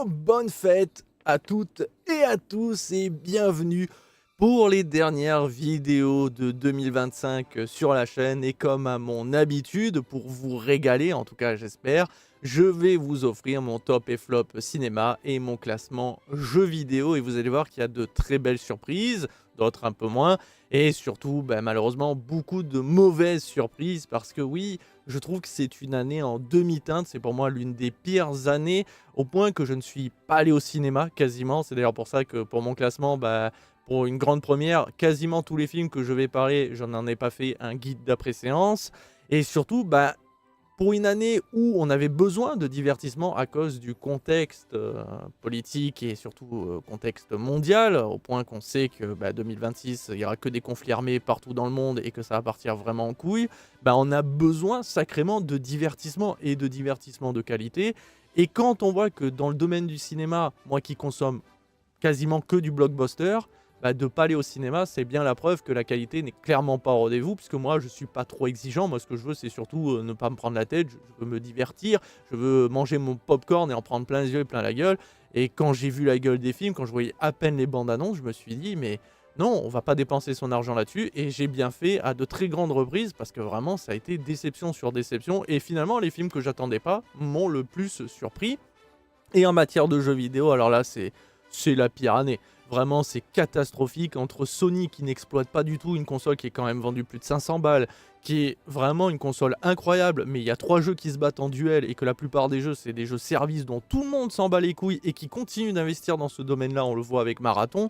Bonne fête à toutes et à tous et bienvenue pour les dernières vidéos de 2025 sur la chaîne. Et comme à mon habitude, pour vous régaler, en tout cas j'espère, je vais vous offrir mon top et flop cinéma et mon classement jeux vidéo. Et vous allez voir qu'il y a de très belles surprises, d'autres un peu moins. Et surtout, malheureusement, beaucoup de mauvaises surprises parce que oui, je trouve que c'est une année en demi-teinte. C'est pour moi l'une des pires années au point que je ne suis pas allé au cinéma quasiment. C'est d'ailleurs pour ça que pour mon classement, pour une grande première, quasiment tous les films que je vais parler, je n'en ai pas fait un guide d'après-séance. Et surtout, pour une année où on avait besoin de divertissement à cause du contexte politique et surtout contexte mondial, au point qu'on sait que 2026, il n'y aura que des conflits armés partout dans le monde et que ça va partir vraiment en couille, on a besoin sacrément de divertissement et de divertissement de qualité. Et quand on voit que dans le domaine du cinéma, moi qui consomme quasiment que du blockbuster, de pas aller au cinéma, c'est bien la preuve que la qualité n'est clairement pas au rendez-vous, puisque moi, je suis pas trop exigeant. Moi, ce que je veux, c'est surtout ne pas me prendre la tête. Je veux me divertir, je veux manger mon popcorn et en prendre plein les yeux et plein la gueule. Et quand j'ai vu la gueule des films, quand je voyais à peine les bandes annonces, je me suis dit, mais non, on va pas dépenser son argent là-dessus. Et j'ai bien fait à de très grandes reprises, parce que vraiment, ça a été déception sur déception. Et finalement, les films que j'attendais pas m'ont le plus surpris. Et en matière de jeux vidéo, alors là, c'est la pire année. Vraiment, c'est catastrophique entre Sony qui n'exploite pas du tout une console qui est quand même vendue plus de 500 balles, qui est vraiment une console incroyable, mais il y a 3 jeux qui se battent en duel et que la plupart des jeux, c'est des jeux services dont tout le monde s'en bat les couilles et qui continuent d'investir dans ce domaine-là, on le voit avec Marathon.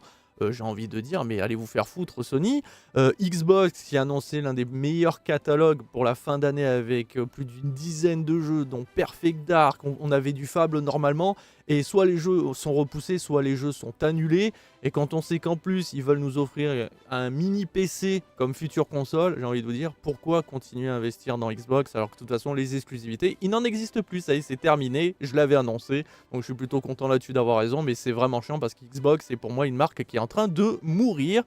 J'ai envie de dire, mais allez vous faire foutre Sony. Xbox qui a annoncé l'un des meilleurs catalogues pour la fin d'année avec plus d'une dizaine de jeux, dont Perfect Dark, on avait du Fable normalement, et soit les jeux sont repoussés, soit les jeux sont annulés. Et quand on sait qu'en plus ils veulent nous offrir un mini PC comme future console, j'ai envie de vous dire, pourquoi continuer à investir dans Xbox alors que de toute façon les exclusivités, il n'en existe plus, ça y est, c'est terminé, je l'avais annoncé, donc je suis plutôt content là-dessus d'avoir raison, mais c'est vraiment chiant parce que Xbox c'est pour moi une marque qui est en train de mourir.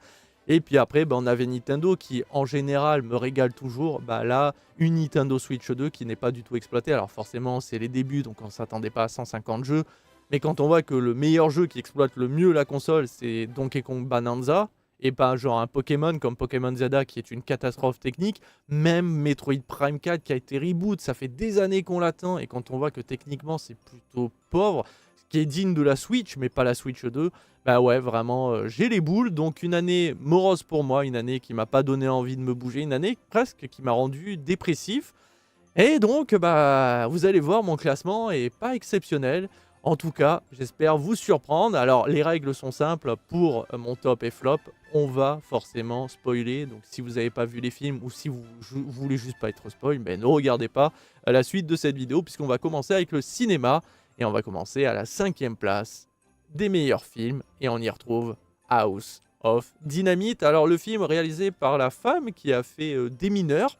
Et puis après, on avait Nintendo qui, en général, me régale toujours. Là, une Nintendo Switch 2 qui n'est pas du tout exploitée. Alors forcément, c'est les débuts, donc on ne s'attendait pas à 150 jeux. Mais quand on voit que le meilleur jeu qui exploite le mieux la console, c'est Donkey Kong Bonanza, et pas genre un Pokémon comme Pokémon Zelda qui est une catastrophe technique, même Metroid Prime 4 qui a été reboot, ça fait des années qu'on l'attend, et quand on voit que techniquement c'est plutôt pauvre, ce qui est digne de la Switch, mais pas la Switch 2, ouais, vraiment, j'ai les boules. Donc une année morose pour moi, une année qui m'a pas donné envie de me bouger, une année presque qui m'a rendu dépressif. Et donc, vous allez voir, mon classement est pas exceptionnel. En tout cas, j'espère vous surprendre. Alors, les règles sont simples pour mon top et flop. On va forcément spoiler. Donc, si vous n'avez pas vu les films ou si vous voulez juste pas être spoil, ne regardez pas la suite de cette vidéo puisqu'on va commencer avec le cinéma. Et on va commencer à la 5e place des meilleurs films. Et on y retrouve House of Dynamite. Alors, le film réalisé par la femme qui a fait Des mineurs.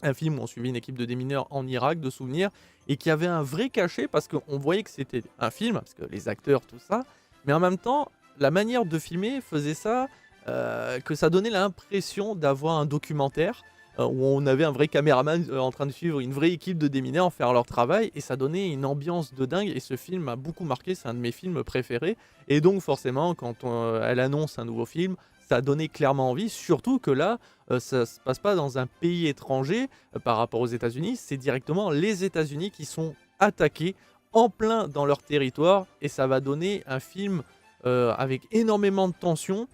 Un film où on suivait une équipe de démineurs en Irak, de souvenirs, et qui avait un vrai cachet parce qu'on voyait que c'était un film, parce que les acteurs, tout ça, mais en même temps, la manière de filmer faisait ça, que ça donnait l'impression d'avoir un documentaire où on avait un vrai caméraman en train de suivre une vraie équipe de démineurs faire leur travail, et ça donnait une ambiance de dingue, et ce film m'a beaucoup marqué, c'est un de mes films préférés, et donc forcément, quand elle annonce un nouveau film, ça a donné clairement envie, surtout que là, ça se passe pas dans un pays étranger par rapport aux États-Unis, c'est directement les États-Unis qui sont attaqués en plein dans leur territoire, et ça va donner un film avec énormément de tension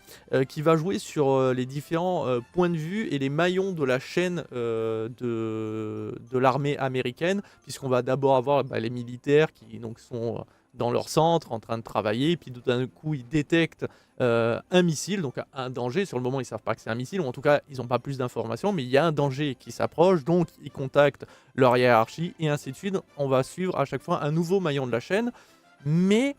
qui va jouer sur les différents points de vue et les maillons de la chaîne de l'armée américaine, puisqu'on va d'abord avoir les militaires qui donc sont dans leur centre en train de travailler, puis tout d'un coup ils détectent un missile, donc un danger. Sur le moment ils savent pas que c'est un missile, ou en tout cas ils n'ont pas plus d'informations, mais il y a un danger qui s'approche, donc ils contactent leur hiérarchie et ainsi de suite. On va suivre à chaque fois un nouveau maillon de la chaîne, mais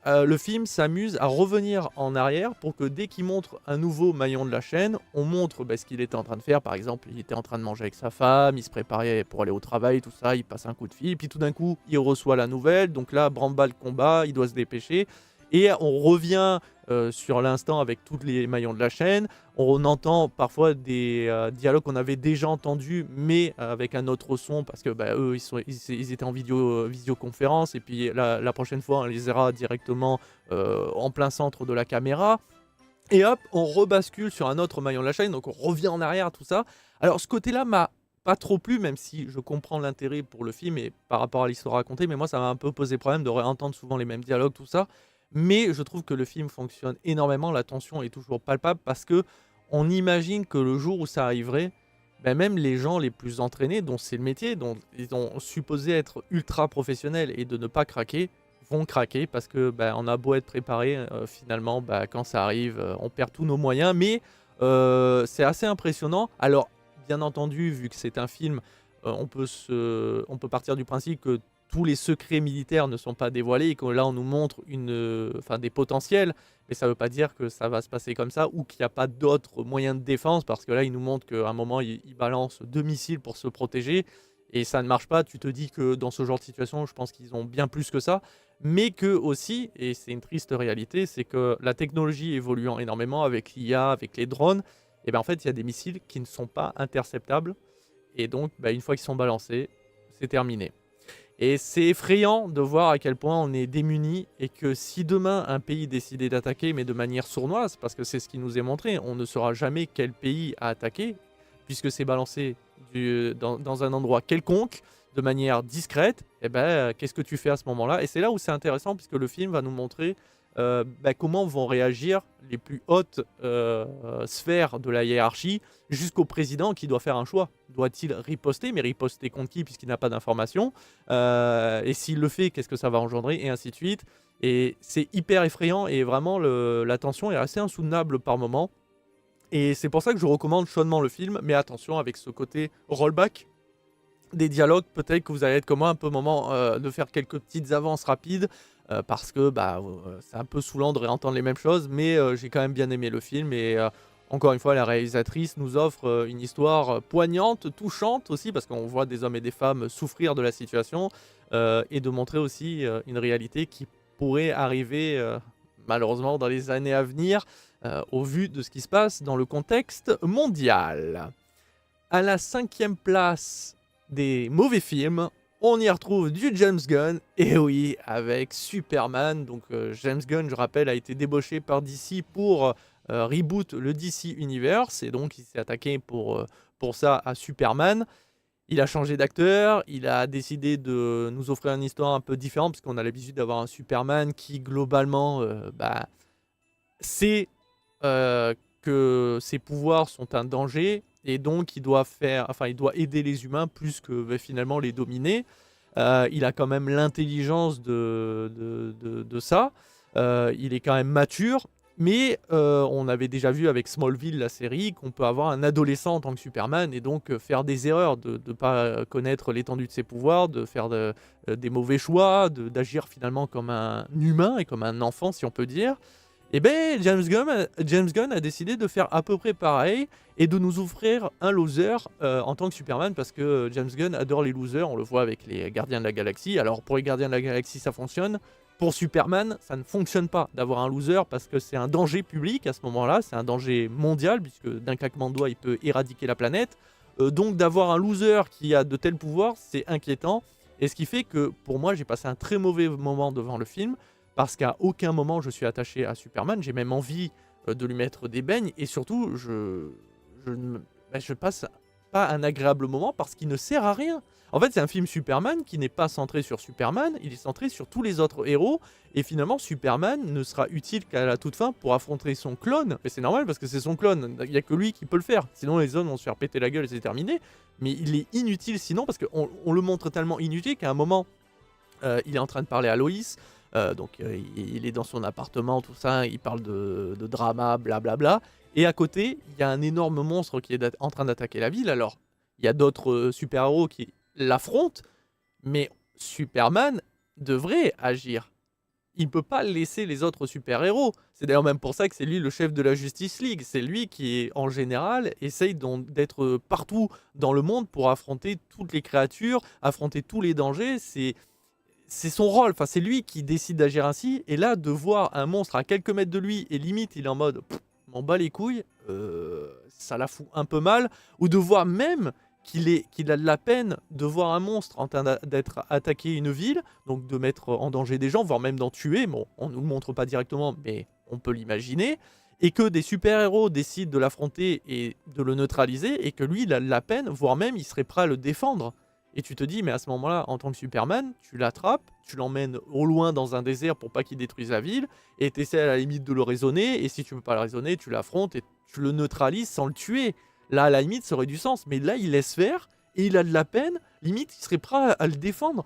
le film s'amuse à revenir en arrière pour que dès qu'il montre un nouveau maillon de la chaîne, on montre ce qu'il était en train de faire. Par exemple, il était en train de manger avec sa femme, il se préparait pour aller au travail, tout ça, il passe un coup de fil, puis tout d'un coup, il reçoit la nouvelle, donc là, branle-bas le combat, il doit se dépêcher, et on revient sur l'instant avec tous les maillons de la chaîne. On entend parfois des dialogues qu'on avait déjà entendus, mais avec un autre son parce que, bah, eux, ils étaient en visioconférence et puis la prochaine fois, on les verra directement, en plein centre de la caméra et hop, on rebascule sur un autre maillon de la chaîne, donc on revient en arrière, tout ça. Alors ce côté-là m'a pas trop plu, même si je comprends l'intérêt pour le film et par rapport à l'histoire racontée, mais moi ça m'a un peu posé problème de réentendre souvent les mêmes dialogues, tout ça. Mais je trouve que le film fonctionne énormément, la tension est toujours palpable parce que on imagine que le jour où ça arriverait, bah, même les gens les plus entraînés, dont c'est le métier, dont ils sont supposés être ultra professionnels et de ne pas craquer, vont craquer parce que, bah, on a beau être préparé, finalement, bah, quand ça arrive, on perd tous nos moyens. Mais c'est assez impressionnant. Alors, bien entendu, vu que c'est un film, on peut partir du principe que tous les secrets militaires ne sont pas dévoilés et que là, on nous montre enfin, des potentiels, mais ça ne veut pas dire que ça va se passer comme ça ou qu'il n'y a pas d'autres moyens de défense parce que là, il nous montre qu'à un moment, il balance 2 missiles pour se protéger et ça ne marche pas. Tu te dis que dans ce genre de situation, je pense qu'ils ont bien plus que ça, mais que aussi, et c'est une triste réalité, c'est que la technologie évoluant énormément avec l'IA, avec les drones, et ben en fait, il y a des missiles qui ne sont pas interceptables et donc, bah, une fois qu'ils sont balancés, c'est terminé. Et c'est effrayant de voir à quel point on est démunis et que si demain un pays décidait d'attaquer, mais de manière sournoise, parce que c'est ce qui nous est montré, on ne saura jamais quel pays a attaqué, puisque c'est balancé dans un endroit quelconque, de manière discrète, et ben, qu'est-ce que tu fais à ce moment-là? Et c'est là où c'est intéressant, puisque le film va nous montrer bah, comment vont réagir les plus hautes sphères de la hiérarchie jusqu'au président qui doit faire un choix. Doit-il riposter? Mais riposter contre qui puisqu'il n'a pas d'informations? Et s'il le fait, qu'est-ce que ça va engendrer? Et ainsi de suite. Et c'est hyper effrayant et vraiment la tension est assez insoutenable par moment. Et c'est pour ça que je recommande chaudement le film. Mais attention avec ce côté rollback des dialogues, peut-être que vous allez être comme moi un peu au moment de faire quelques petites avances rapides parce que bah, c'est un peu saoulant de réentendre les mêmes choses, mais j'ai quand même bien aimé le film et encore une fois, la réalisatrice nous offre une histoire poignante, touchante aussi, parce qu'on voit des hommes et des femmes souffrir de la situation et de montrer aussi une réalité qui pourrait arriver malheureusement dans les années à venir au vu de ce qui se passe dans le contexte mondial. À la 5e place des mauvais films, on y retrouve du James Gunn, et oui, avec Superman. Donc James Gunn, je rappelle, a été débauché par DC pour reboot le DC Universe, et donc il s'est attaqué pour ça à Superman. Il a changé d'acteur, il a décidé de nous offrir une histoire un peu différente, parce qu'on a l'habitude d'avoir un Superman qui, globalement, bah, sait que ses pouvoirs sont un danger, et donc il doit aider les humains plus que finalement les dominer. Il a quand même l'intelligence de ça. Il est quand même mature. Mais on avait déjà vu avec Smallville, la série, qu'on peut avoir un adolescent en tant que Superman et donc faire des erreurs, de ne pas connaître l'étendue de ses pouvoirs, de faire des mauvais choix, d'agir finalement comme un humain et comme un enfant, si on peut dire. Et ben James Gunn a décidé de faire à peu près pareil et de nous offrir un loser en tant que Superman, parce que James Gunn adore les losers, on le voit avec les Gardiens de la Galaxie. Alors pour les Gardiens de la Galaxie ça fonctionne, pour Superman ça ne fonctionne pas d'avoir un loser parce que c'est un danger public à ce moment-là, c'est un danger mondial puisque d'un claquement de doigts il peut éradiquer la planète. Donc d'avoir un loser qui a de tels pouvoirs, c'est inquiétant, et ce qui fait que pour moi j'ai passé un très mauvais moment devant le film. Parce qu'à aucun moment je suis attaché à Superman, j'ai même envie de lui mettre des beignes, et surtout je passe pas un agréable moment parce qu'il ne sert à rien. En fait, c'est un film Superman qui n'est pas centré sur Superman, il est centré sur tous les autres héros, et finalement Superman ne sera utile qu'à la toute fin pour affronter son clone. Mais c'est normal parce que c'est son clone, il n'y a que lui qui peut le faire, sinon les autres vont se faire péter la gueule et c'est terminé. Mais il est inutile sinon, parce qu'on le montre tellement inutile qu'à un moment, il est en train de parler à Loïs. Il est dans son appartement, tout ça, il parle de drama, blablabla. Et à côté, il y a un énorme monstre qui est en train d'attaquer la ville. Alors, il y a d'autres super-héros qui l'affrontent, mais Superman devrait agir. Il ne peut pas laisser les autres super-héros. C'est d'ailleurs même pour ça que c'est lui le chef de la Justice League. C'est lui qui, en général, essaye d'être partout dans le monde pour affronter toutes les créatures, affronter tous les dangers. c'est son rôle, enfin c'est lui qui décide d'agir ainsi, et là de voir un monstre à quelques mètres de lui et limite il est en mode m'en bats les couilles, ça la fout un peu mal, ou de voir même qu'il a de la peine de voir un monstre en train d'être attaqué une ville, donc de mettre en danger des gens, voire même d'en tuer, bon on nous le montre pas directement mais on peut l'imaginer, et que des super-héros décident de l'affronter et de le neutraliser, et que lui il a de la peine, voire même il serait prêt à le défendre. Et tu te dis, mais à ce moment-là, en tant que Superman, tu l'attrapes, tu l'emmènes au loin dans un désert pour pas qu'il détruise la ville, et tu essaies à la limite de le raisonner, et si tu peux pas le raisonner, tu l'affrontes et tu le neutralises sans le tuer. Là, à la limite, ça aurait du sens, mais là, il laisse faire, et il a de la peine, limite, il serait prêt à le défendre.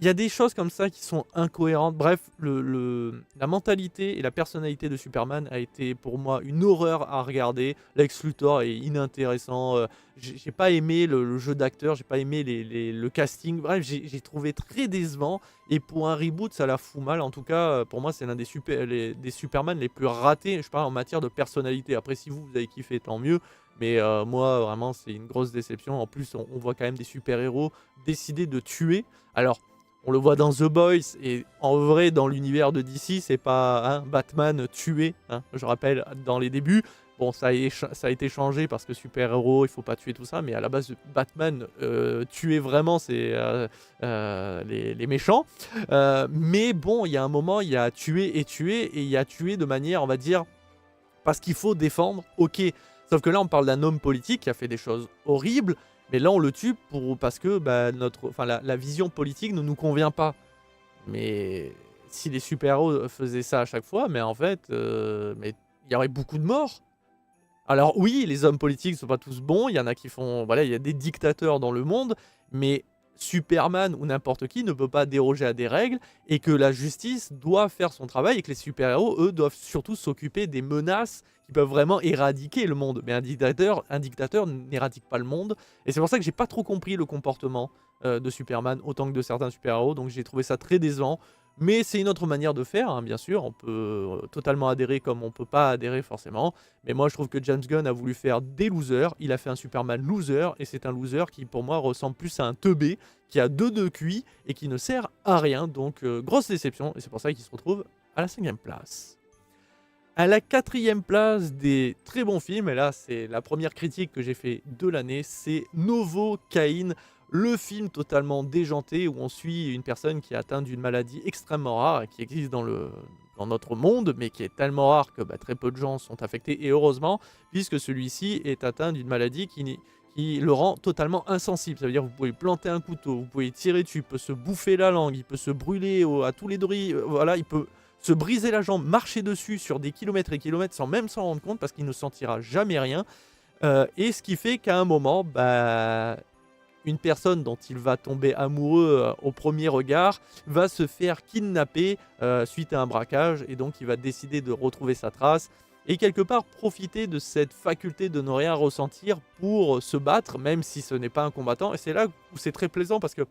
Il y a des choses comme ça qui sont incohérentes. Bref, la mentalité et la personnalité de Superman a été pour moi une horreur à regarder. Lex Luthor est inintéressant. J'ai pas aimé le jeu d'acteur, j'ai pas aimé le casting. Bref, j'ai trouvé très décevant. Et pour un reboot, ça la fout mal. En tout cas, pour moi, c'est l'un des Superman les plus ratés, je parle en matière de personnalité. Après, si vous avez kiffé, tant mieux. Mais moi, vraiment, c'est une grosse déception. En plus, on voit quand même des super-héros décider de tuer. Alors, on le voit dans The Boys, et en vrai, dans l'univers de DC, c'est pas Batman tué, je rappelle, dans les débuts. Bon, ça a été changé parce que super-héros, il faut pas tuer tout ça, mais à la base, Batman tuer vraiment, c'est les méchants. Mais bon, il y a un moment, il y a tué, et il y a tué de manière, on va dire, parce qu'il faut défendre, ok. Sauf que là, on parle d'un homme politique qui a fait des choses horribles, mais là, on le tue parce que la vision politique ne nous convient pas. Mais si les super-héros faisaient ça à chaque fois, mais en fait, mais il y aurait beaucoup de morts. Alors oui, les hommes politiques ne sont pas tous bons, il y en a qui font... Voilà, il y a des dictateurs dans le monde, mais Superman ou n'importe qui ne peut pas déroger à des règles, et que la justice doit faire son travail, et que les super-héros, eux, doivent surtout s'occuper des menaces qui peuvent vraiment éradiquer le monde. Mais un dictateur n'éradique pas le monde, et c'est pour ça que j'ai pas trop compris le comportement de Superman, autant que de certains super-héros, donc j'ai trouvé ça très décevant. Mais c'est une autre manière de faire, bien sûr, on peut totalement adhérer comme on peut pas adhérer forcément, mais moi je trouve que James Gunn a voulu faire des losers, il a fait un Superman loser, et c'est un loser qui pour moi ressemble plus à un teubé, qui a deux QI et qui ne sert à rien, donc grosse déception, et c'est pour ça qu'il se retrouve à la 5e place. À la 4e place des très bons films, et là c'est la première critique que j'ai fait de l'année, c'est Novocaine. Le film totalement déjanté où on suit une personne qui est atteinte d'une maladie extrêmement rare et qui existe dans notre monde, mais qui est tellement rare que très peu de gens sont affectés, et heureusement, puisque celui-ci est atteint d'une maladie qui le rend totalement insensible. Ça veut dire que vous pouvez planter un couteau, vous pouvez tirer dessus, il peut se bouffer la langue, il peut se brûler à tous les drilles, voilà, il peut se briser la jambe, marcher dessus sur des kilomètres et kilomètres sans même s'en rendre compte parce qu'il ne sentira jamais rien. Et ce qui fait qu'à un moment, une personne dont il va tomber amoureux au premier regard va se faire kidnapper suite à un braquage, et donc il va décider de retrouver sa trace et quelque part profiter de cette faculté de ne rien ressentir pour se battre, même si ce n'est pas un combattant. Et c'est là où c'est très plaisant parce que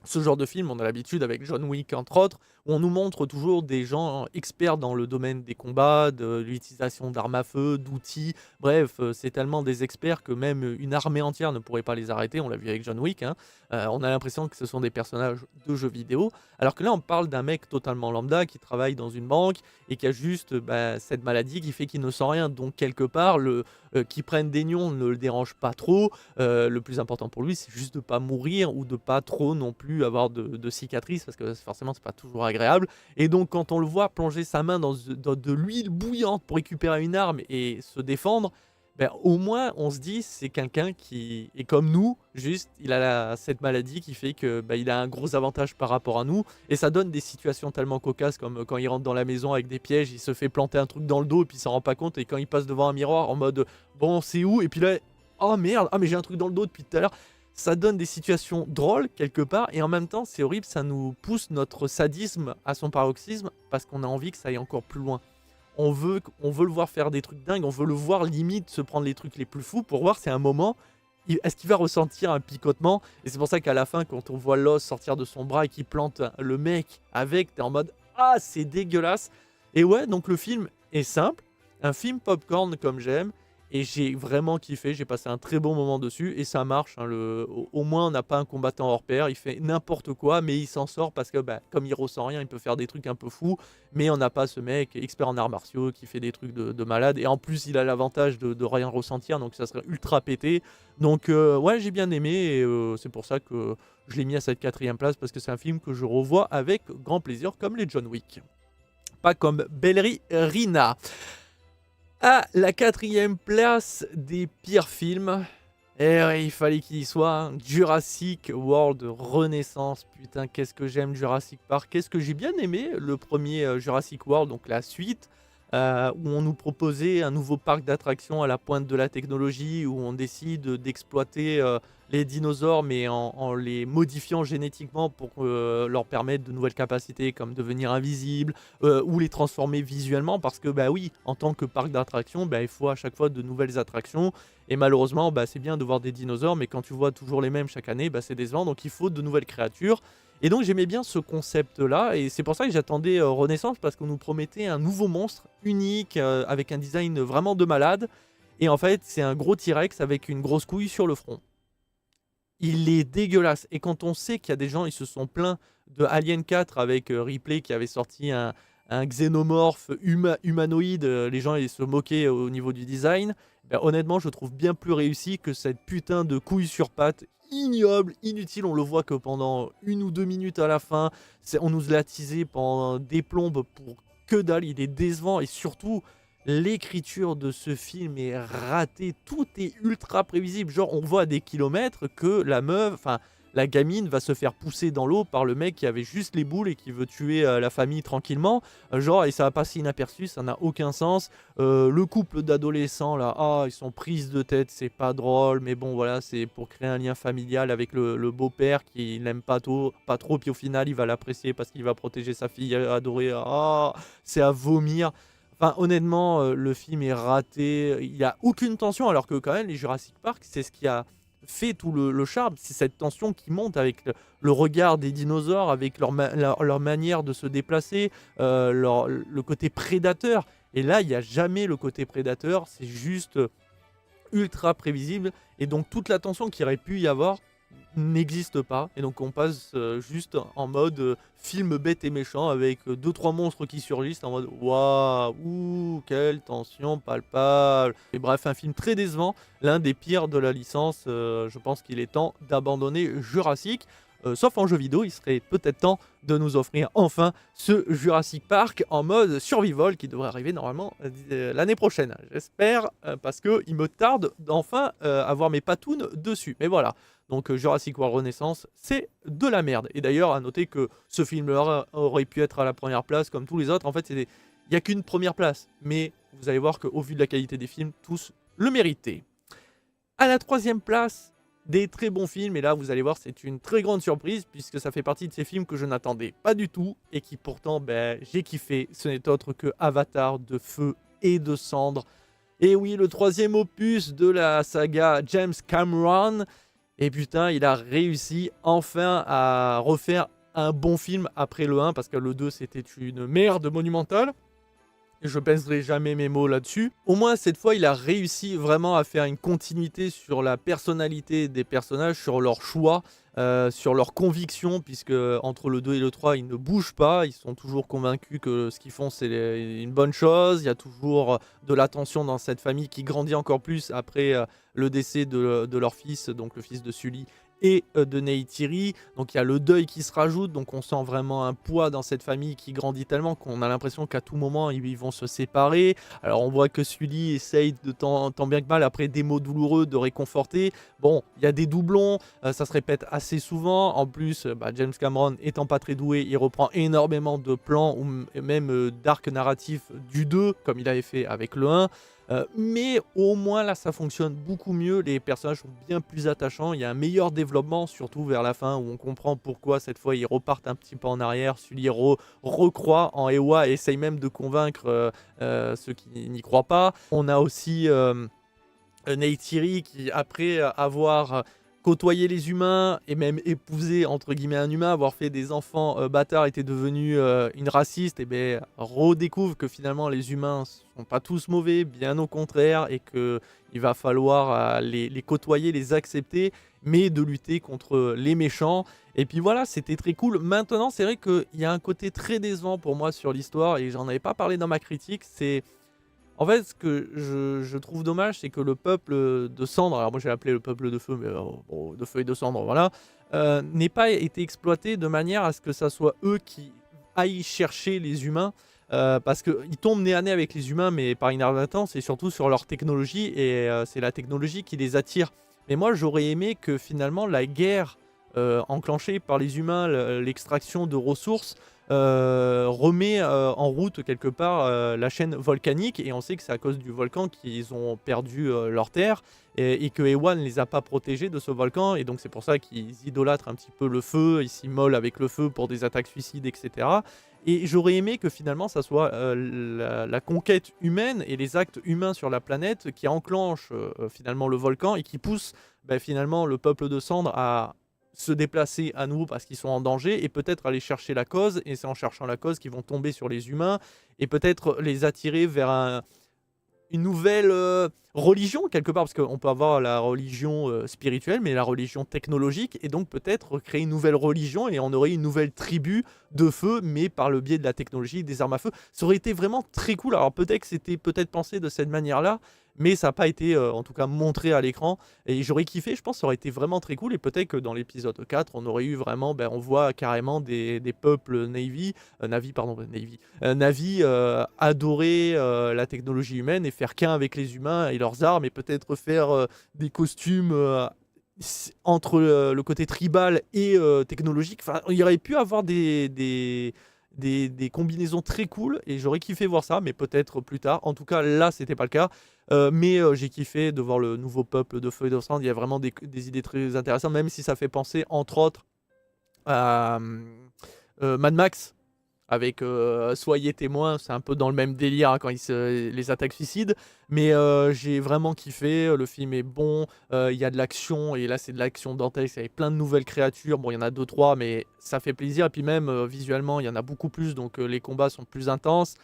ce genre de film, on a l'habitude avec John Wick entre autres, où on nous montre toujours des gens experts dans le domaine des combats, de l'utilisation d'armes à feu, d'outils, bref, c'est tellement des experts que même une armée entière ne pourrait pas les arrêter, on l'a vu avec John Wick, on a l'impression que ce sont des personnages de jeux vidéo, alors que là on parle d'un mec totalement lambda qui travaille dans une banque et qui a juste cette maladie qui fait qu'il ne sent rien, donc quelque part, qu'il prenne des nions ne le dérange pas trop, le plus important pour lui c'est juste de ne pas mourir ou de pas trop non plus avoir de cicatrices, parce que forcément c'est pas toujours agréable, et donc quand on le voit plonger sa main dans de l'huile bouillante pour récupérer une arme et se défendre, au moins on se dit c'est quelqu'un qui est comme nous, juste il a cette maladie qui fait que il a un gros avantage par rapport à nous, et ça donne des situations tellement cocasses comme quand il rentre dans la maison avec des pièges, il se fait planter un truc dans le dos et puis il s'en rend pas compte, et quand il passe devant un miroir en mode bon c'est où, et puis là oh merde, ah mais j'ai un truc dans le dos depuis tout à l'heure. Ça donne des situations drôles quelque part, et en même temps c'est horrible, ça nous pousse notre sadisme à son paroxysme parce qu'on a envie que ça aille encore plus loin. On veut le voir faire des trucs dingues, on veut le voir limite se prendre les trucs les plus fous pour voir si à un moment, est-ce qu'il va ressentir un picotement. Et c'est pour ça qu'à la fin, quand on voit l'os sortir de son bras et qu'il plante le mec avec, t'es en mode ah c'est dégueulasse. Et ouais, donc le film est simple, un film popcorn comme j'aime. et j'ai vraiment kiffé, j'ai passé un très bon moment dessus et ça marche, hein, au moins on n'a pas un combattant hors pair, il fait n'importe quoi mais il s'en sort parce que, bah, comme il ressent rien, il peut faire des trucs un peu fous, mais on n'a pas ce mec expert en arts martiaux qui fait des trucs de malade et en plus il a l'avantage de rien ressentir donc ça serait ultra pété. Donc ouais, j'ai bien aimé et c'est pour ça que je l'ai mis à cette 4e place parce que c'est un film que je revois avec grand plaisir comme les John Wick. Pas comme Ballerina. À la 4e place des pires films, et ouais, il fallait qu'il y soit, hein, Jurassic World Renaissance. Putain, qu'est-ce que j'aime Jurassic Park. Qu'est-ce que j'ai bien aimé le premier Jurassic World, donc la suite, où on nous proposait un nouveau parc d'attractions à la pointe de la technologie, où on décide d'exploiter les dinosaures, mais en les modifiant génétiquement pour leur permettre de nouvelles capacités, comme devenir invisibles, ou les transformer visuellement, parce que, bah oui, en tant que parc d'attractions, bah, il faut à chaque fois de nouvelles attractions, et malheureusement, bah, c'est bien de voir des dinosaures, mais quand tu vois toujours les mêmes chaque année, bah, c'est décevant, donc il faut de nouvelles créatures. Et donc j'aimais bien ce concept-là, et c'est pour ça que j'attendais Renaissance, parce qu'on nous promettait un nouveau monstre unique, avec un design vraiment de malade, et en fait c'est un gros T-Rex avec une grosse couille sur le front. Il est dégueulasse, et quand on sait qu'il y a des gens, ils se sont plaints de Alien 4 avec Ripley qui avait sorti un xénomorphe humanoïde, les gens ils se moquaient au niveau du design, ben, honnêtement je trouve bien plus réussi que cette putain de couille sur pattes ignoble, inutile, on le voit que pendant 1 ou 2 minutes à la fin, on nous l'a teasé pendant des plombes pour que dalle, il est décevant, et surtout l'écriture de ce film est ratée, tout est ultra prévisible, genre on voit à des kilomètres que la meuf, enfin la gamine va se faire pousser dans l'eau par le mec qui avait juste les boules et qui veut tuer la famille tranquillement, genre, et ça va passer inaperçu, ça n'a aucun sens. Le couple d'adolescents là, ah ils sont prises de tête, c'est pas drôle, mais bon voilà, c'est pour créer un lien familial avec le beau-père qui n'aime pas trop, puis au final il va l'apprécier parce qu'il va protéger sa fille adorée, ah c'est à vomir. Enfin, honnêtement, le film est raté. Il n'y a aucune tension, alors que quand même, les Jurassic Park, c'est ce qui a fait tout le charme. C'est cette tension qui monte avec le regard des dinosaures, avec leur manière de se déplacer, le côté prédateur. Et là, il n'y a jamais le côté prédateur. C'est juste ultra prévisible. Et donc, toute la tension qu'il aurait pu y avoir n'existe pas, et donc on passe juste en mode film bête et méchant avec 2-3 monstres qui surgissent en mode waouh, ouh, quelle tension palpable. Et bref, un film très décevant, l'un des pires de la licence. Je pense qu'il est temps d'abandonner Jurassic. Sauf en jeu vidéo, il serait peut-être temps de nous offrir enfin ce Jurassic Park en mode survival qui devrait arriver normalement l'année prochaine. J'espère, parce qu'il me tarde d'enfin avoir mes patounes dessus. Mais voilà, donc Jurassic World Renaissance, c'est de la merde. Et d'ailleurs, à noter que ce film-là aurait pu être à la première place comme tous les autres. En fait, il n'y a qu'une première place. Mais vous allez voir qu'au vu de la qualité des films, tous le méritaient. À la 3e place, des très bons films, et là vous allez voir c'est une très grande surprise puisque ça fait partie de ces films que je n'attendais pas du tout et qui pourtant j'ai kiffé. Ce n'est autre que Avatar de feu et de cendres. Et oui, le 3e opus de la saga James Cameron, et putain il a réussi enfin à refaire un bon film après le 1 parce que le 2 c'était une merde monumentale. Je pèserai jamais mes mots là-dessus. Au moins, cette fois, il a réussi vraiment à faire une continuité sur la personnalité des personnages, sur leurs choix, sur leurs convictions, puisque entre le 2 et le 3, ils ne bougent pas. Ils sont toujours convaincus que ce qu'ils font, c'est une bonne chose. Il y a toujours de la tension dans cette famille qui grandit encore plus après le décès de leur fils, donc le fils de Sully et de Neytiri. Donc il y a le deuil qui se rajoute, donc on sent vraiment un poids dans cette famille qui grandit tellement qu'on a l'impression qu'à tout moment ils vont se séparer. Alors on voit que Sully essaye de tant bien que mal, après des mots douloureux, de réconforter. Bon, il y a des doublons, ça se répète assez souvent. En plus, James Cameron étant pas très doué, il reprend énormément de plans ou même d'arcs narratifs du 2, comme il avait fait avec le 1. Mais au moins là ça fonctionne beaucoup mieux, les personnages sont bien plus attachants, il y a un meilleur développement surtout vers la fin où on comprend pourquoi cette fois ils repartent un petit peu en arrière. Sully recroit en Ewa et essaye même de convaincre ceux qui n'y croient pas. On a aussi Neytiri qui, après avoir côtoyer les humains et même épouser entre guillemets un humain, avoir fait des enfants bâtards, était devenu une raciste, et ben redécouvre que finalement les humains sont pas tous mauvais, bien au contraire, et que il va falloir les côtoyer, les accepter, mais de lutter contre les méchants. Et puis voilà, c'était très cool. Maintenant, c'est vrai qu'il y a un côté très décevant pour moi sur l'histoire, et j'en avais pas parlé dans ma critique, c'est en fait, ce que je trouve dommage, c'est que le peuple de cendres, alors moi j'ai appelé le peuple de feu, mais bon, de feu et de cendres, voilà, n'ait pas été exploité de manière à ce que ça soit eux qui aillent chercher les humains, parce qu'ils tombent nez à nez avec les humains, mais par inadvertance, et surtout sur leur technologie, et c'est la technologie qui les attire. Mais moi, j'aurais aimé que finalement la guerre enclenchée par les humains, l'extraction de ressources, remet en route quelque part la chaîne volcanique, et on sait que c'est à cause du volcan qu'ils ont perdu leur terre, et que Ewan ne les a pas protégés de ce volcan, et donc c'est pour ça qu'ils idolâtrent un petit peu le feu, ils s'immolent avec le feu pour des attaques suicides, etc. Et j'aurais aimé que finalement ça soit la conquête humaine et les actes humains sur la planète qui enclenchent finalement le volcan, et qui poussent finalement le peuple de cendres à se déplacer à nouveau parce qu'ils sont en danger, et peut-être aller chercher la cause, et c'est en cherchant la cause qu'ils vont tomber sur les humains, et peut-être les attirer vers une nouvelle religion quelque part, parce qu'on peut avoir la religion spirituelle, mais la religion technologique, et donc peut-être créer une nouvelle religion, et on aurait une nouvelle tribu de feu, mais par le biais de la technologie, des armes à feu. Ça aurait été vraiment très cool. Alors peut-être que c'était peut-être pensé de cette manière-là, mais ça n'a pas été en tout cas montré à l'écran, et j'aurais kiffé, je pense que ça aurait été vraiment très cool, et peut-être que dans l'épisode 4, on aurait eu vraiment, on voit carrément des peuples Navi adorer la technologie humaine et faire qu'un avec les humains et leurs armes, et peut-être faire des costumes entre le côté tribal et technologique. Enfin, il y aurait pu avoir des combinaisons très cool, et j'aurais kiffé voir ça, mais peut-être plus tard. En tout cas, là, c'était pas le cas. Mais j'ai kiffé de voir le nouveau peuple de Feu et de Cendres. Il y a vraiment des idées très intéressantes, même si ça fait penser, entre autres, à Mad Max, avec Soyez témoin, c'est un peu dans le même délire hein, quand les attaques suicides, mais j'ai vraiment kiffé, le film est bon, il y a de l'action, et là c'est de l'action dantesque, avec plein de nouvelles créatures, bon il y en a 2-3, mais ça fait plaisir, et puis même visuellement il y en a beaucoup plus, donc les combats sont plus intenses,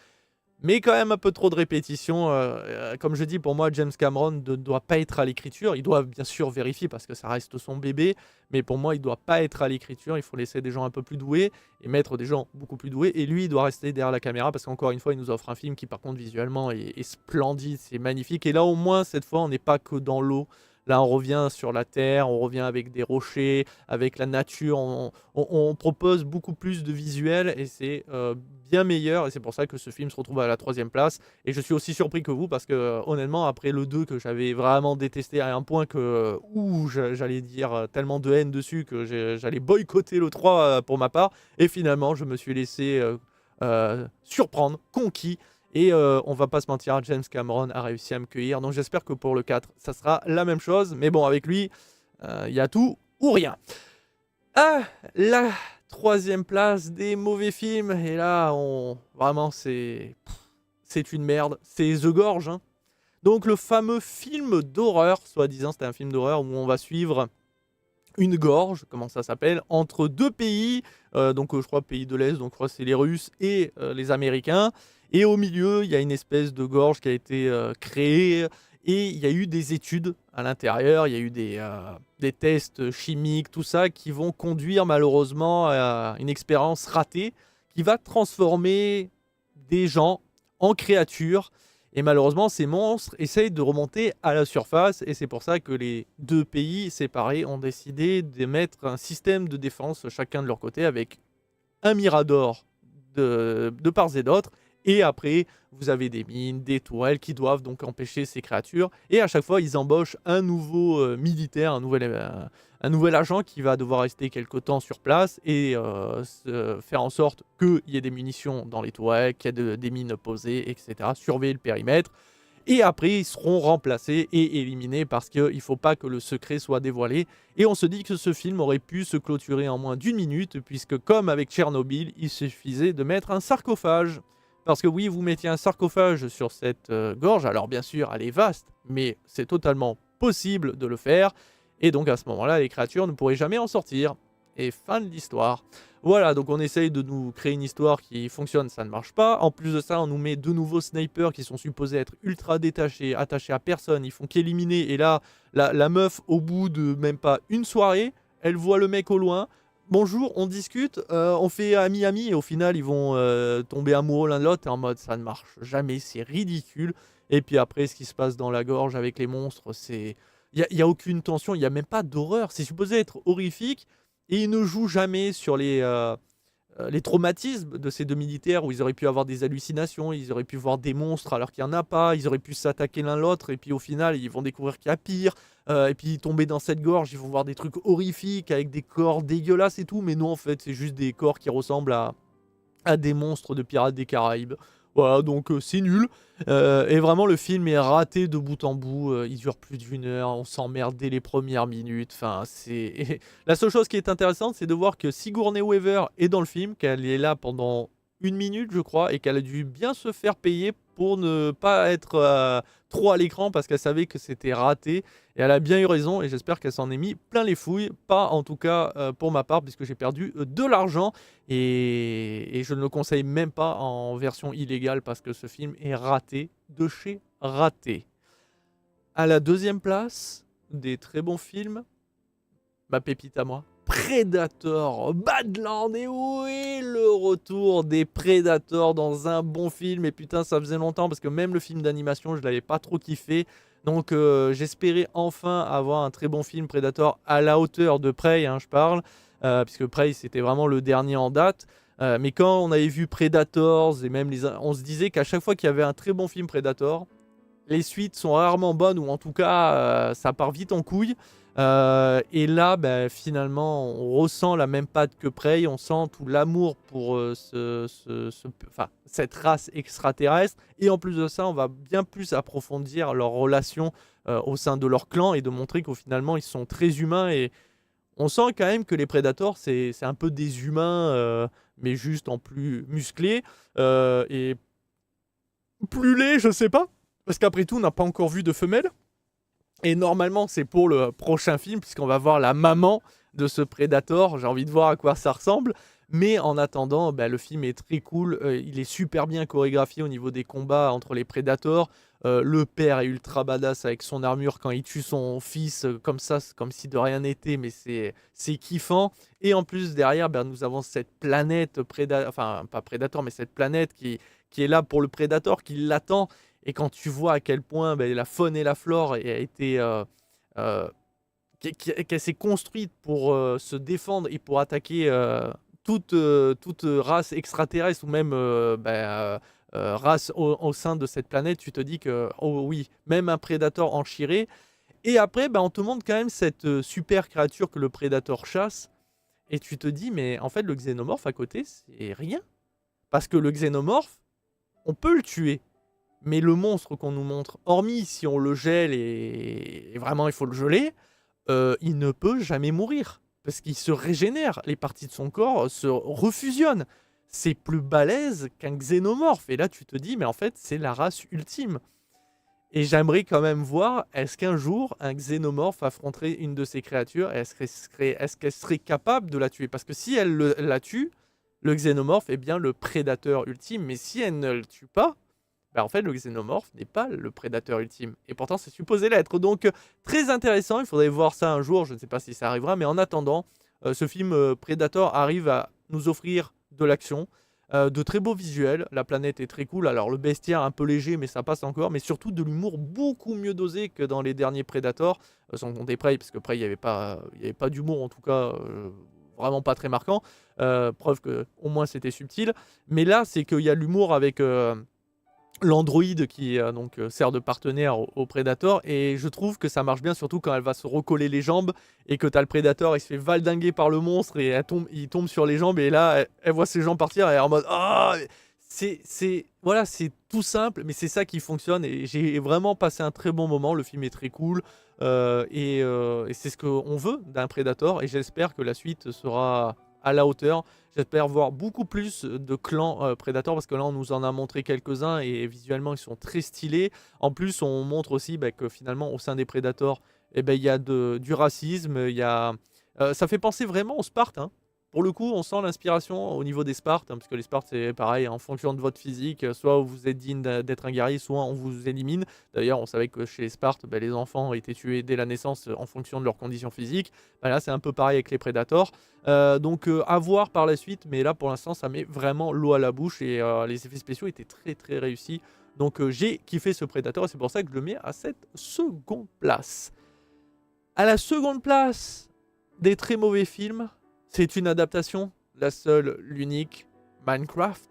mais quand même un peu trop de répétition. Comme je dis, pour moi, James Cameron ne doit pas être à l'écriture. Il doit bien sûr vérifier parce que ça reste son bébé. Mais pour moi, il ne doit pas être à l'écriture. Il faut laisser des gens un peu plus doués et mettre des gens beaucoup plus doués. Et lui, il doit rester derrière la caméra parce qu'encore une fois, il nous offre un film qui, par contre, visuellement est splendide. C'est magnifique. Et là, au moins, cette fois, on n'est pas que dans l'eau. Là, on revient sur la terre, on revient avec des rochers, avec la nature. On propose beaucoup plus de visuels, et c'est bien meilleur. Et c'est pour ça que ce film se retrouve à la 3e place. Et je suis aussi surpris que vous, parce que honnêtement, après le 2 que j'avais vraiment détesté à un point que j'allais dire tellement de haine dessus que j'allais boycotter le 3 pour ma part. Et finalement, je me suis laissé surprendre, conquis. Et on va pas se mentir, James Cameron a réussi à me cueillir. Donc j'espère que pour le 4, ça sera la même chose. Mais bon, avec lui, il y a tout ou rien. Ah, la 3e place des mauvais films. Et là, vraiment, c'est une merde. C'est The Gorge. Hein. Donc le fameux film d'horreur, soi-disant, c'était un film d'horreur où on va suivre une gorge, comment ça s'appelle, entre 2 pays, donc je crois pays de l'Est, donc je crois que c'est les Russes et les Américains, et au milieu il y a une espèce de gorge qui a été créée, et il y a eu des études à l'intérieur, il y a eu des tests chimiques, tout ça, qui vont conduire malheureusement à une expérience ratée, qui va transformer des gens en créatures. Et malheureusement, ces monstres essayent de remonter à la surface, et c'est pour ça que les 2 pays séparés ont décidé d'émettre un système de défense chacun de leur côté, avec un mirador de part et d'autre, et après vous avez des mines, des tourelles qui doivent donc empêcher ces créatures, et à chaque fois ils embauchent un nouveau militaire, un nouvel agent qui va devoir rester quelque temps sur place et faire en sorte qu'il y ait des munitions dans les tourelles, qu'il y ait des mines posées, etc. Surveiller le périmètre. Et après, ils seront remplacés et éliminés parce qu'il ne faut pas que le secret soit dévoilé. Et on se dit que ce film aurait pu se clôturer en moins d'1 minute, puisque comme avec Tchernobyl, il suffisait de mettre un sarcophage. Parce que oui, vous mettiez un sarcophage sur cette gorge, alors bien sûr, elle est vaste, mais c'est totalement possible de le faire. Et donc à ce moment-là, les créatures ne pourraient jamais en sortir. Et fin de l'histoire. Voilà, donc on essaye de nous créer une histoire qui fonctionne, ça ne marche pas. En plus de ça, on nous met de nouveaux snipers qui sont supposés être ultra détachés, attachés à personne, ils font qu'éliminer. Et là, la meuf, au bout de même pas une soirée, elle voit le mec au loin. Bonjour, on discute, on fait ami-ami, et au final, ils vont tomber amoureux l'un de l'autre. Et en mode, ça ne marche jamais, c'est ridicule. Et puis après, ce qui se passe dans la gorge avec les monstres, c'est... Il y a aucune tension, il n'y a même pas d'horreur. C'est supposé être horrifique. Et il ne joue jamais sur les traumatismes de ces deux militaires où ils auraient pu avoir des hallucinations, ils auraient pu voir des monstres alors qu'il n'y en a pas, ils auraient pu s'attaquer l'un l'autre et puis au final ils vont découvrir qu'il y a pire, et puis tomber dans cette gorge, ils vont voir des trucs horrifiques avec des corps dégueulasses et tout, mais non en fait c'est juste des corps qui ressemblent à des monstres de Pirates des Caraïbes. Voilà, donc c'est nul. Et vraiment, le film est raté de bout en bout. Il dure plus d'une heure. On s'emmerde dès les premières minutes. Enfin, c'est... La seule chose qui est intéressante, c'est de voir que Sigourney Weaver est dans le film, qu'elle est là pendant une minute, je crois, et qu'elle a dû bien se faire payer pour ne pas être trop à l'écran parce qu'elle savait que c'était raté. Et elle a bien eu raison et j'espère qu'elle s'en est mis plein les fouilles. Pas en tout cas pour ma part puisque j'ai perdu de l'argent et je ne le conseille même pas en version illégale parce que ce film est raté de chez raté. À la deuxième place des très bons films, ma pépite à moi, Predator, Badland, et oui, le retour des Predators dans un bon film. Et putain, ça faisait longtemps parce que même le film d'animation, je l'avais pas trop kiffé. Donc j'espérais enfin avoir un très bon film Predator à la hauteur de Prey, hein, je parle, puisque Prey c'était vraiment le dernier en date. Mais quand on avait vu Predators et même on se disait qu'à chaque fois qu'il y avait un très bon film Predator, les suites sont rarement bonnes ou en tout cas ça part vite en couille. Et là, bah, finalement, on ressent la même patte que Prey, on sent tout l'amour pour cette race extraterrestre. Et en plus de ça, on va bien plus approfondir leur relation au sein de leur clan et de montrer qu'au finalement, ils sont très humains. Et on sent quand même que les Predators, c'est un peu des humains, mais juste en plus musclés et plus laids, je sais pas. Parce qu'après tout, on n'a pas encore vu de femelle. Et normalement, c'est pour le prochain film, puisqu'on va voir la maman de ce Predator. J'ai envie de voir à quoi ça ressemble. Mais en attendant, bah, le film est très cool. Il est super bien chorégraphié au niveau des combats entre les Predators. Le père est ultra badass avec son armure quand il tue son fils comme ça, comme si de rien n'était. Mais c'est kiffant. Et en plus, derrière, bah, nous avons cette planète Predator. Enfin, pas Predator, mais cette planète qui est là pour le Predator, qui l'attend. Et quand tu vois à quel point ben, la faune et la flore a été, qu'elle s'est construite pour se défendre et pour attaquer toute race extraterrestre ou même race au sein de cette planète, tu te dis que, oh oui, même un prédateur en chierait. Et après, ben, on te montre quand même cette super créature que le prédateur chasse. Et tu te dis, mais en fait, le xénomorphe à côté, c'est rien. Parce que le xénomorphe, on peut le tuer. Mais le monstre qu'on nous montre, hormis si on le gèle et vraiment il faut le geler, il ne peut jamais mourir. Parce qu'il se régénère, les parties de son corps se refusionnent. C'est plus balèze qu'un xénomorphe. Et là tu te dis, mais en fait c'est la race ultime. Et j'aimerais quand même voir, est-ce qu'un jour un xénomorphe affronterait une de ces créatures et est-ce qu'elle serait capable de la tuer? Parce que si elle la tue, le xénomorphe est bien le prédateur ultime. Mais si elle ne le tue pas, bah en fait, le xénomorphe n'est pas le prédateur ultime. Et pourtant, c'est supposé l'être. Donc, très intéressant. Il faudrait voir ça un jour. Je ne sais pas si ça arrivera. Mais en attendant, ce film Predator arrive à nous offrir de l'action, de très beaux visuels. La planète est très cool. Alors, le bestiaire un peu léger, mais ça passe encore. Mais surtout, de l'humour beaucoup mieux dosé que dans les derniers Predators. Sans compter Prey, parce que Prey, il n'y avait pas d'humour, en tout cas... vraiment pas très marquant. Preuve que au moins, c'était subtil. Mais là, c'est qu'il y a l'humour avec... l'androïde qui sert de partenaire au Predator, et je trouve que ça marche bien, surtout quand elle va se recoller les jambes et que t'as le Predator, il se fait valdinguer par le monstre et il tombe sur les jambes et là elle voit ses jambes partir et elle est en mode ah, voilà, c'est tout simple mais c'est ça qui fonctionne et j'ai vraiment passé un très bon moment. Le film est très cool et c'est ce qu'on veut d'un Predator et j'espère que la suite sera à la hauteur. J'espère voir beaucoup plus de clans Predator parce que là on nous en a montré quelques-uns et visuellement ils sont très stylés. En plus on montre aussi que finalement au sein des Predators et ben, il y a du racisme, ça fait penser vraiment aux Spartes, hein. Pour le coup, on sent l'inspiration au niveau des Spartes, hein, parce que les Spartes, c'est pareil, en fonction de votre physique, soit vous êtes digne d'être un guerrier, soit on vous élimine. D'ailleurs, on savait que chez les Spartes, ben, les enfants étaient tués dès la naissance en fonction de leurs conditions physiques. Ben là, c'est un peu pareil avec les Predators. Donc, à voir par la suite, mais là, pour l'instant, ça met vraiment l'eau à la bouche et les effets spéciaux étaient très très réussis. Donc, j'ai kiffé ce Predator et c'est pour ça que je le mets à cette seconde place. À la seconde place des très mauvais films, c'est une adaptation, la seule, l'unique, Minecraft.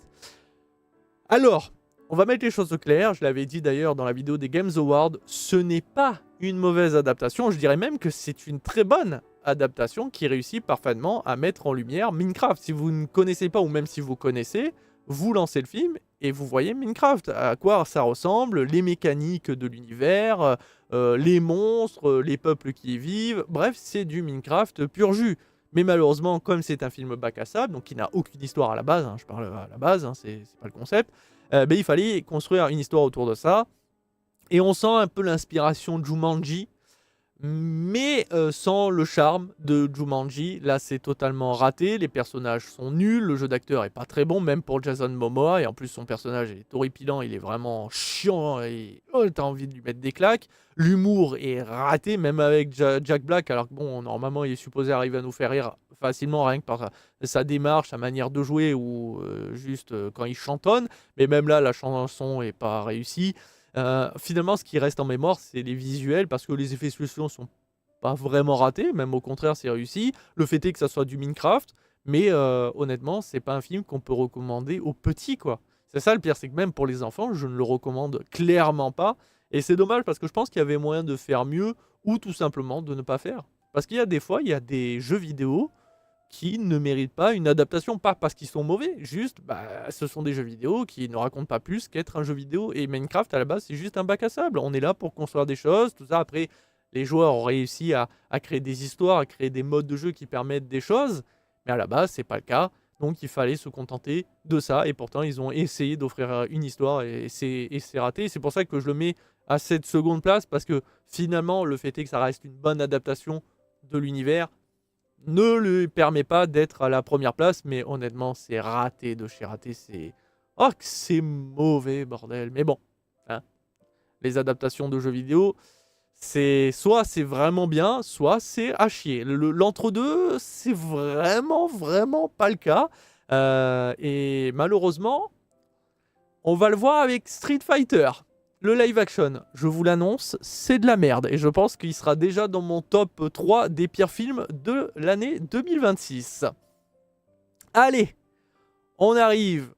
Alors, on va mettre les choses au clair, je l'avais dit d'ailleurs dans la vidéo des Games Awards, ce n'est pas une mauvaise adaptation, je dirais même que c'est une très bonne adaptation qui réussit parfaitement à mettre en lumière Minecraft. Si vous ne connaissez pas, ou même si vous connaissez, vous lancez le film et vous voyez Minecraft, à quoi ça ressemble, les mécaniques de l'univers, les monstres, les peuples qui y vivent, bref, c'est du Minecraft pur jus. Mais malheureusement, comme c'est un film bac à sable, donc qui n'a aucune histoire à la base, hein, je parle à la base, hein, c'est pas le concept, ben, il fallait construire une histoire autour de ça. Et on sent un peu l'inspiration de Jumanji, mais sans le charme de Jumanji. Là, c'est totalement raté, les personnages sont nuls, le jeu d'acteur est pas très bon, même pour Jason Momoa, et en plus son personnage est horripilant, il est vraiment chiant, et t'as envie de lui mettre des claques. L'humour est raté, même avec Jack Black, alors que bon, normalement, il est supposé arriver à nous faire rire facilement, rien que par sa démarche, sa manière de jouer, ou juste quand il chantonne, mais même là, la chanson est pas réussie. Finalement, ce qui reste en mémoire, c'est les visuels, parce que les effets spéciaux sont pas vraiment ratés, même au contraire, c'est réussi. Le fait est que ça soit du Minecraft, mais honnêtement, c'est pas un film qu'on peut recommander aux petits, quoi. C'est ça le pire, c'est que même pour les enfants, je ne le recommande clairement pas. Et c'est dommage parce que je pense qu'il y avait moyen de faire mieux, ou tout simplement de ne pas faire. Parce qu'il y a des fois, il y a des jeux vidéo qui ne méritent pas une adaptation, pas parce qu'ils sont mauvais, juste, bah, ce sont des jeux vidéo qui ne racontent pas plus qu'être un jeu vidéo. Et Minecraft, à la base, c'est juste un bac à sable. On est là pour construire des choses, tout ça. Après, les joueurs ont réussi à créer des histoires, à créer des modes de jeu qui permettent des choses, mais à la base, c'est pas le cas. Donc, il fallait se contenter de ça. Et pourtant, ils ont essayé d'offrir une histoire et c'est raté. C'est pour ça que je le mets à cette seconde place, parce que finalement, le fait est que ça reste une bonne adaptation de l'univers, ne lui permet pas d'être à la première place, mais honnêtement, c'est raté de chez raté. C'est... Oh, que c'est mauvais, bordel. Mais bon, hein, les adaptations de jeux vidéo, c'est soit c'est vraiment bien, soit c'est à chier. L'entre-deux, c'est vraiment, vraiment pas le cas. Et malheureusement, on va le voir avec Street Fighter. Le live action, je vous l'annonce, c'est de la merde. Et je pense qu'il sera déjà dans mon top 3 des pires films de l'année 2026. Allez, on arrive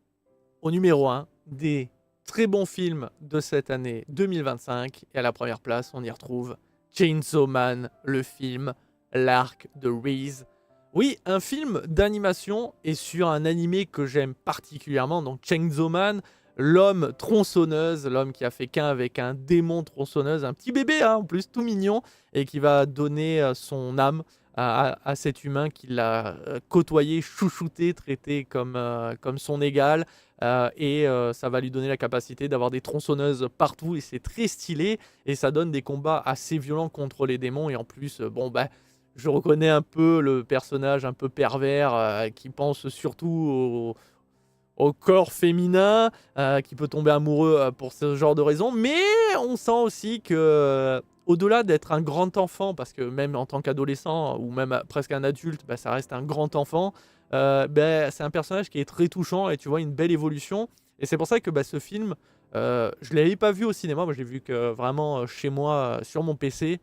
au numéro 1 des très bons films de cette année 2025. Et à la première place, on y retrouve Chainsaw Man, le film, l'arc de Reese. Oui, un film d'animation et sur un animé que j'aime particulièrement, donc Chainsaw Man, l'homme tronçonneuse, l'homme qui a fait qu'un avec un démon tronçonneuse, un petit bébé hein, en plus, tout mignon, et qui va donner son âme à cet humain qui l'a côtoyé, chouchouté, traité comme son égal, et ça va lui donner la capacité d'avoir des tronçonneuses partout, et c'est très stylé, et ça donne des combats assez violents contre les démons, et en plus, bon bah, je reconnais un peu le personnage un peu pervers qui pense surtout au corps féminin, qui peut tomber amoureux pour ce genre de raisons. Mais on sent aussi que, au-delà d'être un grand enfant, parce que même en tant qu'adolescent, ou même presque un adulte, bah, ça reste un grand enfant, bah, c'est un personnage qui est très touchant et tu vois une belle évolution. Et c'est pour ça que bah, ce film, je ne l'avais pas vu au cinéma, moi je l'ai vu que vraiment chez moi, sur mon PC.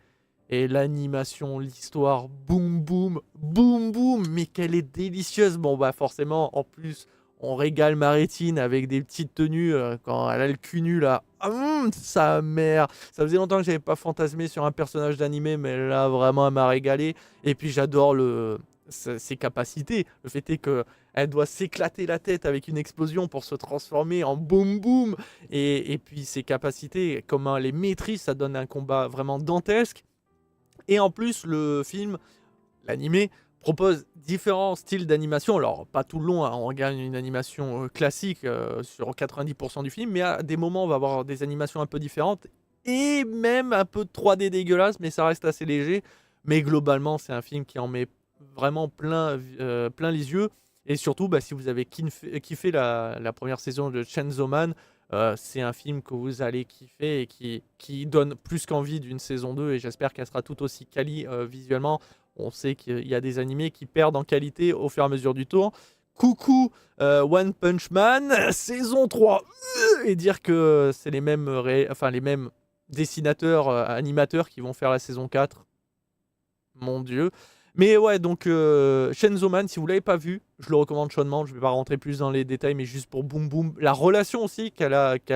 Et l'animation, l'histoire, boum boum, boum boum, mais qu'elle est délicieuse. Bon bah forcément, en plus, on régale ma rétine avec des petites tenues quand elle a le cul nu là. Sa mère. Ça faisait longtemps que j'avais pas fantasmé sur un personnage d'animé, mais là vraiment elle m'a régalé. Et puis j'adore ses capacités. Le fait est que elle doit s'éclater la tête avec une explosion pour se transformer en boum boum. Et puis ses capacités, comment elle les maîtrise, ça donne un combat vraiment dantesque. Et en plus, le film, l'animé, propose différents styles d'animation. Alors, pas tout le long, hein, on regarde une animation classique sur 90% du film, mais à des moments, on va avoir des animations un peu différentes. et même un peu de 3D dégueulasse, mais ça reste assez léger. Mais globalement, c'est un film qui en met vraiment plein les yeux. Et surtout, bah, si vous avez kiffé la première saison de Chainsaw Man, c'est un film que vous allez kiffer et qui donne plus qu'envie d'une saison 2. Et j'espère qu'elle sera tout aussi quali visuellement. On sait qu'il y a des animés qui perdent en qualité au fur et à mesure du temps. Coucou One Punch Man, saison 3. Et dire que c'est les mêmes, les mêmes dessinateurs, animateurs qui vont faire la saison 4. Mon Dieu. Mais ouais, donc Chainsaw Man, si vous l'avez pas vu, je le recommande chaudement. Je vais pas rentrer plus dans les détails, mais juste pour Boom Boom. La relation aussi qu'elle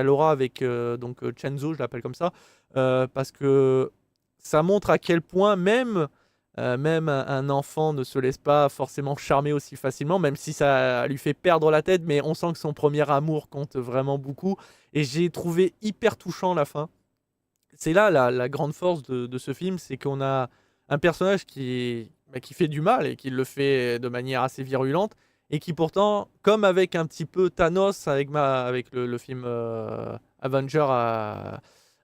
aura avec Chainsaw, je l'appelle comme ça, parce que ça montre à quel point même un enfant ne se laisse pas forcément charmer aussi facilement, même si ça lui fait perdre la tête, mais on sent que son premier amour compte vraiment beaucoup. Et j'ai trouvé hyper touchant la fin. C'est là la grande force de ce film, c'est qu'on a un personnage qui fait du mal et qui le fait de manière assez virulente, et qui pourtant, comme avec un petit peu Thanos avec le film Avenger,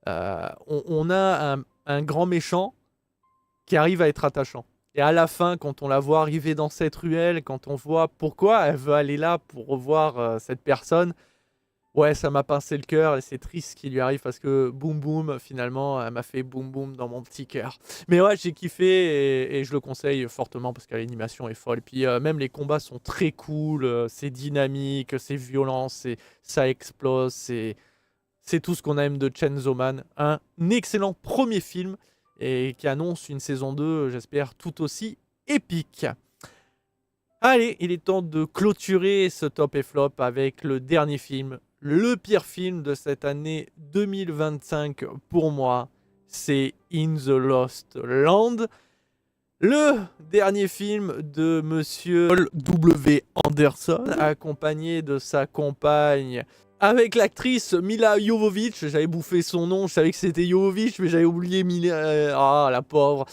on a un grand méchant qui arrive à être attachant. Et à la fin, quand on la voit arriver dans cette ruelle, quand on voit pourquoi elle veut aller là pour revoir cette personne, ouais, ça m'a pincé le cœur et c'est triste ce qui lui arrive parce que Boom Boom, finalement, elle m'a fait Boom Boom dans mon petit cœur. Mais ouais, j'ai kiffé et je le conseille fortement parce que l'animation est folle. Et puis même les combats sont très cool, c'est dynamique, c'est violent, ça explose, c'est tout ce qu'on aime de Chainsaw Man. Un excellent premier film et qui annonce une saison 2, j'espère, tout aussi épique. Allez, il est temps de clôturer ce top et flop avec le dernier film. Le pire film de cette année 2025 pour moi, c'est In the Lost Land. Le dernier film de Monsieur Paul W. Anderson, accompagné de sa compagne, avec l'actrice Mila Jovovich. J'avais bouffé son nom, je savais que c'était Jovovich, mais j'avais oublié Mila. Ah, la pauvre.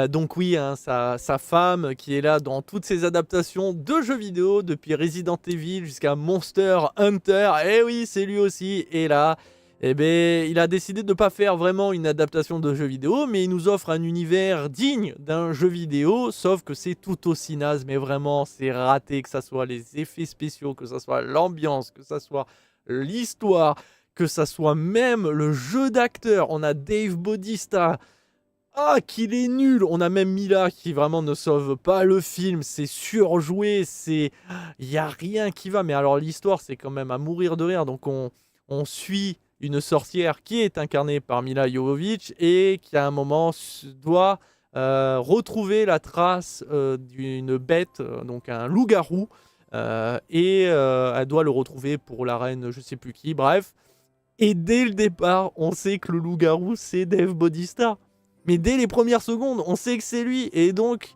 Donc oui, hein, sa femme qui est là dans toutes ses adaptations de jeux vidéo, depuis Resident Evil jusqu'à Monster Hunter. Et oui, c'est lui aussi. Et là, eh ben, il a décidé de ne pas faire vraiment une adaptation de jeu vidéo, mais il nous offre un univers digne d'un jeu vidéo, sauf que c'est tout aussi naze, mais vraiment, c'est raté, que ça soit les effets spéciaux, que ça soit l'ambiance, que ça soit l'histoire, que ça soit même le jeu d'acteur. On a Dave Bautista, qu'il est nul. On a même Mila qui vraiment ne sauve pas le film, c'est surjoué, il y a rien qui va. Mais alors l'histoire, c'est quand même à mourir de rire. Donc on suit une sorcière qui est incarnée par Mila Jovovich et qui à un moment doit retrouver la trace d'une bête, donc un loup-garou, et elle doit le retrouver pour la reine je sais plus qui, bref. Et dès le départ, on sait que le loup-garou, c'est Dave Bautista. Mais dès les premières secondes, on sait que c'est lui. Et donc,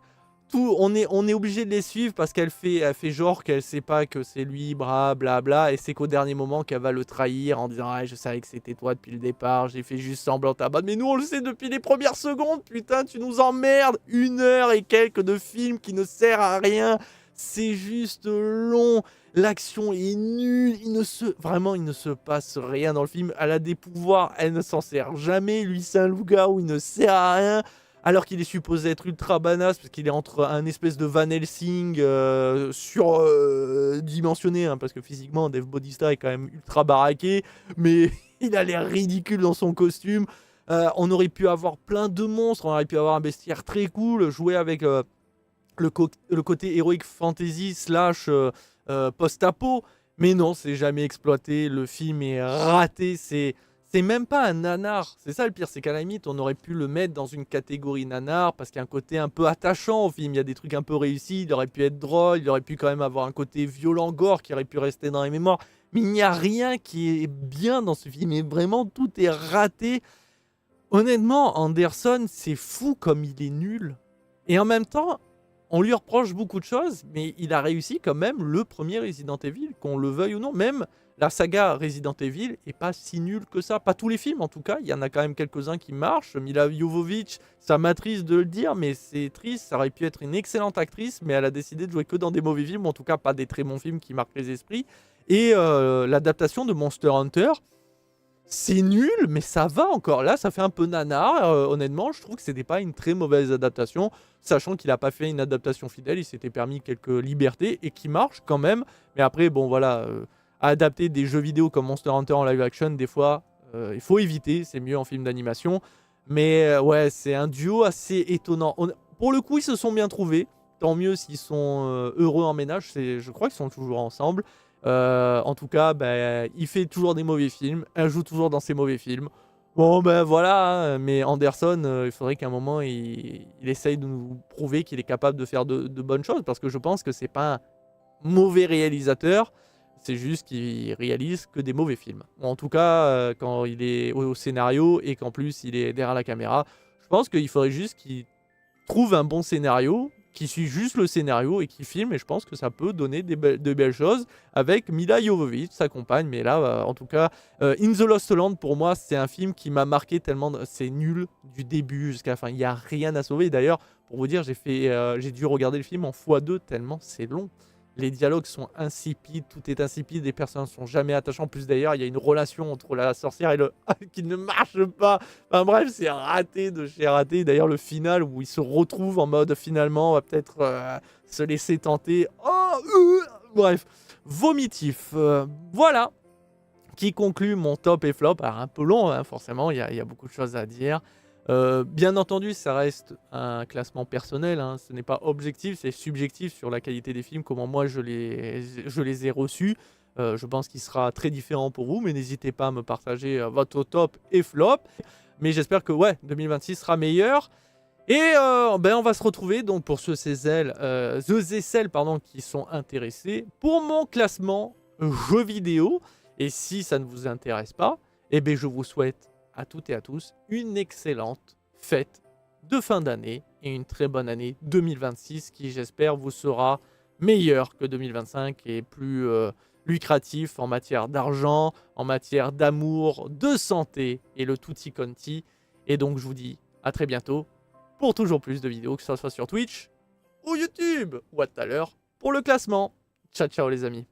on est obligé de les suivre parce elle fait genre qu'elle sait pas que c'est lui, blabla. Et c'est qu'au dernier moment qu'elle va le trahir en disant « Ah, je savais que c'était toi depuis le départ, j'ai fait juste semblant à battre. » Mais nous, on le sait depuis les premières secondes. Putain, tu nous emmerdes. 1 heure et quelques de film qui ne sert à rien. C'est juste long. L'action est nulle. Il ne se passe rien dans le film. Elle a des pouvoirs, elle ne s'en sert jamais. Lui, c'est un loup-garou, il ne sert à rien. Alors qu'il est supposé être ultra badass, parce qu'il est entre un espèce de Van Helsing surdimensionné, hein, parce que physiquement, Dave Bautista est quand même ultra baraqué, mais il a l'air ridicule dans son costume. On aurait pu avoir plein de monstres, on aurait pu avoir un bestiaire très cool, jouer avec le côté heroic fantasy slash post-apo, mais non, c'est jamais exploité. Le film est raté, c'est même pas un nanar. C'est ça le pire, c'est qu'à la limite, on aurait pu le mettre dans une catégorie nanar parce qu'il y a un côté un peu attachant au film. Il y a des trucs un peu réussis, il aurait pu être drôle, il aurait pu quand même avoir un côté violent, gore qui aurait pu rester dans les mémoires. Mais il n'y a rien qui est bien dans ce film, et vraiment tout est raté. Honnêtement, Anderson, c'est fou comme il est nul. Et en même temps, on lui reproche beaucoup de choses, mais il a réussi quand même le premier Resident Evil, qu'on le veuille ou non. Même la saga Resident Evil est pas si nulle que ça. Pas tous les films en tout cas, il y en a quand même quelques-uns qui marchent. Mila Jovovich, ça m'attriste de le dire, mais c'est triste. Ça aurait pu être une excellente actrice, mais elle a décidé de jouer que dans des mauvais films, ou en tout cas pas des très bons films qui marquent les esprits. Et l'adaptation de Monster Hunter, c'est nul, mais ça va encore. Là, ça fait un peu nanar. Honnêtement, je trouve que c'était pas une très mauvaise adaptation, sachant qu'il a pas fait une adaptation fidèle, il s'était permis quelques libertés et qui marche quand même. Mais après, bon voilà, adapter des jeux vidéo comme Monster Hunter en live action, des fois, il faut éviter, c'est mieux en film d'animation. Mais ouais, c'est un duo assez étonnant. Pour le coup, ils se sont bien trouvés. Tant mieux s'ils sont heureux en ménage. Je crois qu'ils sont toujours ensemble. En tout cas, bah, il fait toujours des mauvais films. Elle joue toujours dans ses mauvais films. Bon, ben voilà. Mais Anderson, il faudrait qu'à un moment, il essaye de nous prouver qu'il est capable de faire de bonnes choses. Parce que je pense que c'est pas un mauvais réalisateur. C'est juste qu'il réalise que des mauvais films. Bon, en tout cas, quand il est au scénario et qu'en plus il est derrière la caméra, je pense qu'il faudrait juste qu'il trouve un bon scénario, qui suit juste le scénario et qui filme. Et je pense que ça peut donner de belles choses avec Mila Jovovich, sa compagne. Mais là, en tout cas, In the Lost Land, pour moi, c'est un film qui m'a marqué tellement. C'est nul du début jusqu'à la fin. Il n'y a rien à sauver. D'ailleurs, pour vous dire, j'ai dû regarder le film en x2 tellement c'est long. Les dialogues sont insipides, tout est insipide, les personnages sont jamais attachants. En plus d'ailleurs, il y a une relation entre la sorcière et le qui ne marche pas. Enfin bref, c'est raté de chez raté. D'ailleurs, le final où ils se retrouvent en mode finalement, on va peut-être se laisser tenter. Bref, vomitif. Voilà qui conclut mon top et flop. Alors un peu long, hein, forcément, il y a beaucoup de choses à dire. Bien entendu, ça reste un classement personnel, hein, ce n'est pas objectif, c'est subjectif sur la qualité des films, comment moi je les ai reçus. Je pense qu'il sera très différent pour vous, mais n'hésitez pas à me partager votre top et flop. Mais j'espère que ouais, 2026 sera meilleur. Et ben on va se retrouver donc pour ceux et celles pardon, qui sont intéressés pour mon classement jeux vidéo. Et si ça ne vous intéresse pas, eh ben je vous souhaite à toutes et à tous une excellente fête de fin d'année et une très bonne année 2026 qui j'espère vous sera meilleure que 2025 et plus lucratif en matière d'argent, en matière d'amour, de santé et le tutti quanti. Et donc je vous dis à très bientôt pour toujours plus de vidéos, que ce soit sur Twitch ou YouTube ou à tout à l'heure pour le classement. Ciao ciao les amis.